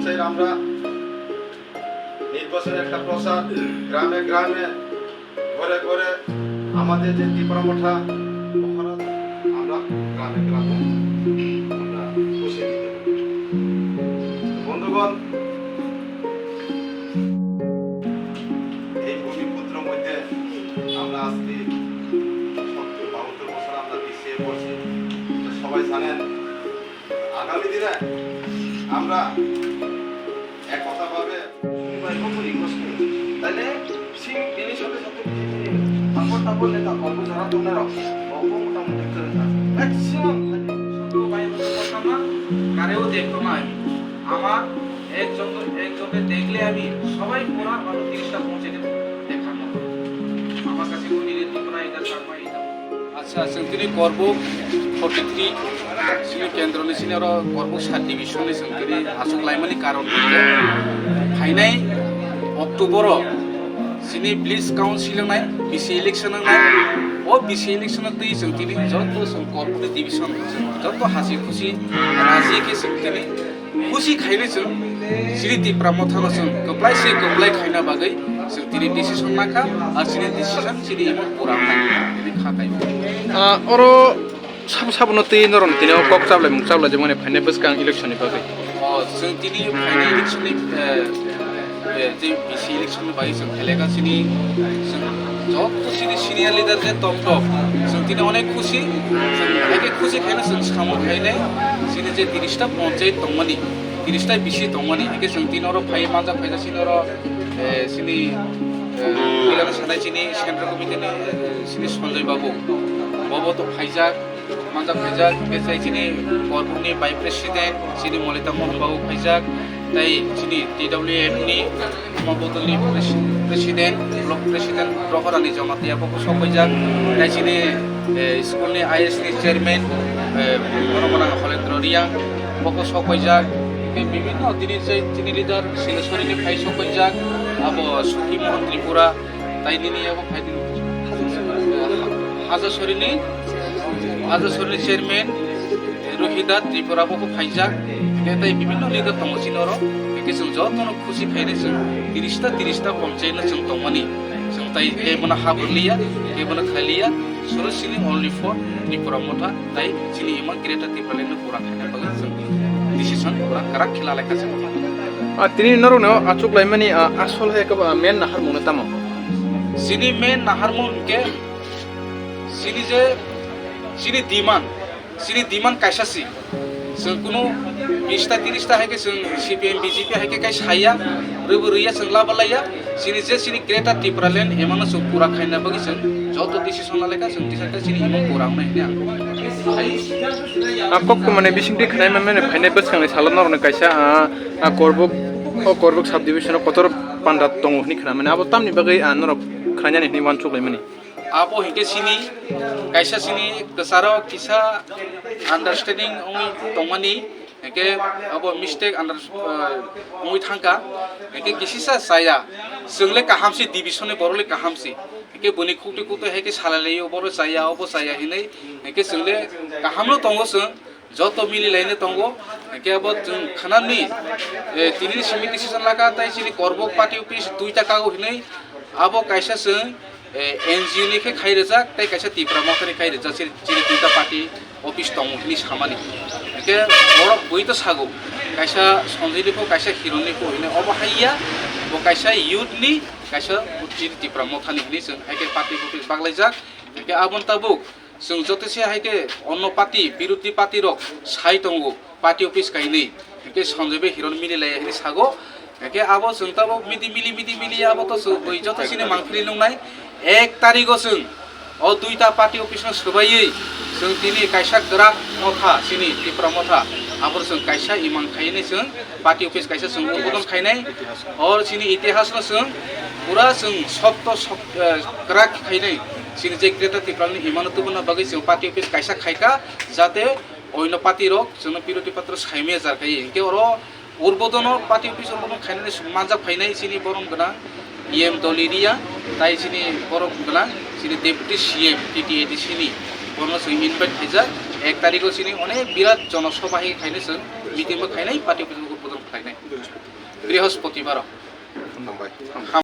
চাই আমরা নির্বাচনের একটা প্রচার গ্রামে গ্রামে ঘরে ঘরে আমাদের যে ত্রিপুরামঠা মহারাজ আমরা গ্রামে গ্রামে আমরা বসে দিতে বন্ধুগণ, এই ভূমিপুত্রের মধ্যে আমরা আজকে 70-72 বছর আমরা পিছিয়ে পড়ছি। সবাই জানেন আগামী দিনে আমরা একতাভাবে তাহলে তিনি সঙ্গে সাথে তারপর নেতা অল্প যারা তোমরা অল্প মোটামুটি ম্যাক্সিমাম কারেও দেখতো না। আমার একজনকে দেখলে আমি সবাই পুরা ভালো জিনিসটা পৌঁছে দেবো দেখার মতো। আমার কাছে উনি ত্রিপুরা এটা শর্মা এটা আচ্ছা তিনি করব 43 সিনি কেন্দ্র নিছিনে আর করব 7 ডিভিশন নিছিনে আসুক লাইমানি কারণ ফাইনাই অক্টোবর সিনি প্লিজ কাউন্সিল নাই বিসি ইলেকশন নাই ও বিসি ইলেকশন তুই তিনি যত করব ডিভিশন যত হাসি খুশি রাজি के তিনি खुशी खाइने जों सिरि ত্রিপুরামঠা जों कप्लाय खाइना बागै जों दिनै डिसिसन नाखा आरो सिनि डिसिसन सिरि इमन पुरा दिनै खाखाय अरो साबनो तै नरन दिनै कक चाबलाय जों माने फाइनाल बसकां इलेक्शननि बागै जों दिनै फाइनाल इलेक्शननि जे बिसि इलेक्शननि बागै जों खेलेगासिनो जों যত सिनि सिनियर लिडार जे टप जों दिनै अनेक खुशी जों एके खुशी खाइना जों सामो खाइनाय सिनि जे 30টা পঞ্চায়েত दंमोन 30টা बिसि दंमोन एके जों दिनर फाइ मानजा फाइगासिनो र सिनि मिलानो सानाय सिनि सेन्ट्रेल कमिटिनि सिनि सन्जय बाबु बाबु तो फाइजाक मानजा फाइजाक बेसाय सिनि गरपुरनि भाइस प्रेसिडेन्ट सिनि मलिता मोहन बाबु फाइजाक ताई सिनि टिडब्लिउएफ नि मबदलनि प्रेसिडेन्ट ब्लक प्रेसिडेन्ट प्रहरानि जमातिया बाबु सफैजाक ताई सिनि स्कुलनि आइएस नि चेयरमेन मनमना हलेन्द्र रिया बाबु सफैजाक বিভিন্ন दिनै लिडार सिलेश्वरीनि फाइ सफैजाक आबो सुखी मोहन त्रिपुरा ताई दिनै आबो फाइ हाजासरीनि चेयरमेन रोहिदा त्रिपुरा बाबु फाइजाक ताई বিভিন্ন लिडार दंसिनो र एके जों जतनो खुशी खाइने जों 30টা पञ्चायत जों दंमोनि जों ताई केबना हाबुरलिया केबना खालिया सरसिनि ओनलि फर त्रिपुरामठा ताई सिनि इमान ग्रेटर त्रिपुरानि पुरा खाइना बागै जों डिसिसन पुरा करा खेला लेखा जों तिनि नरनो आचुक लाइमानि आसल है कब मेन नाहार मुनो तामो सिनि मेन नाहार मुन के सिनि जे सिनि दिमान कायसासि जों कुनु 20टा 30टा है के जों सीपीएम बीजेपी है के काय साया रबरिया जों लाबलाया सिनि जे सिनि ग्रेटर त्रिपुरालेन्ड एमानो जों पुरा खाइना बागै जों जत डिसिसन लालेखा जों डिसिसन सिनि इमान पुरा होनाय कक माने बिसिंति खानाय माने फाइनाल बसकांनि सालन नरनो कायसा करबक सब डिविजन कतर पान्डा दङ नि खाना माने अब तामनि बागै नर खानाय नि वान चुक लाइमानि आबो हिके सिनि कायसा सिनि गसारो किसा अंडरस्टैंडिंग दंमानि एके अब मिस्टेक अंडर मुइ थांका एके किसिसा साया जोंले काहामसि डिविजननि बरले काहामसि एके बनि खुटि खुटि हेके सालालेयो बर साया अब साया हिनै एके जोंले काहामलो दंगो जों जत मिलि लाइने दंगो एके अब जों खानानि तिनि सिमि डिसिसन लागा ताइ सिनि करबक पार्टी अफिस 2टा कागो हिनै अब कायसा जों एनजिओ नि के खाइरजाक ताइ कायसा त्रिपुरामठानि खाइरजा सिरि 2टा पार्टी अफिस दङ नि सामानि एके बर बयतो सागो कायसा सन्जयनिखौ कायसा हिरननिखौ हिनै अब हाइया ब कायसा युथनि कायसा सिरि त्रिपुरामठानि हिनै जों हाइके पार्टी अफिस बागलाइजाक एके आबन ताबुक जों जतेसे हाइके अन्न पार्टी बिरोधी पार्टी रक साइ दंगो पार्टी अफिस काइनै एके सन्जयबे हिरन मिलिलाय हिनै सागो एके आबो जों ताबो मिलि आबो तो बै जतसिनि मांफिलि नंनाय 1 तारिखआव जों अ 2टा पार्टी अफिस सोबायै जों दिनै कायसा गोरा मथा सिनि त्रिपुरामठा आबर जों कायसा इमान खाइने जों पार्टी अफिस कायसा जों उद्बोधन खाइनाय और सिनि इतिहास जों पूरा जों सप्त गोरा खाइनाय सिनि जे ग्रेटर त्रिपुरानि इमान तुबना बागै जों पार्टी अफिस कायसा खाइका जाते अন্য पार्टी रक जों बिरोधी पात्र साइमे जारखाय के और उद्बोधन पार्टी अफिस उद्बोधन खाइनाय मानजा फाइनाय सिनि बरम गना इएम दलिरिया ताइ सिनि बरम गना सिनि डेपुटी सीएम टीटीएडीसी नि बरनो जों इनभाइट खाइजा 1 तारिखआव सिनि अनेक बिराद जनसभा खाइनाय जों मिटिंबो खाइनाय पार्टी अफिस उद्बोधन खाइनाय বৃহস্পতিবার হামবাই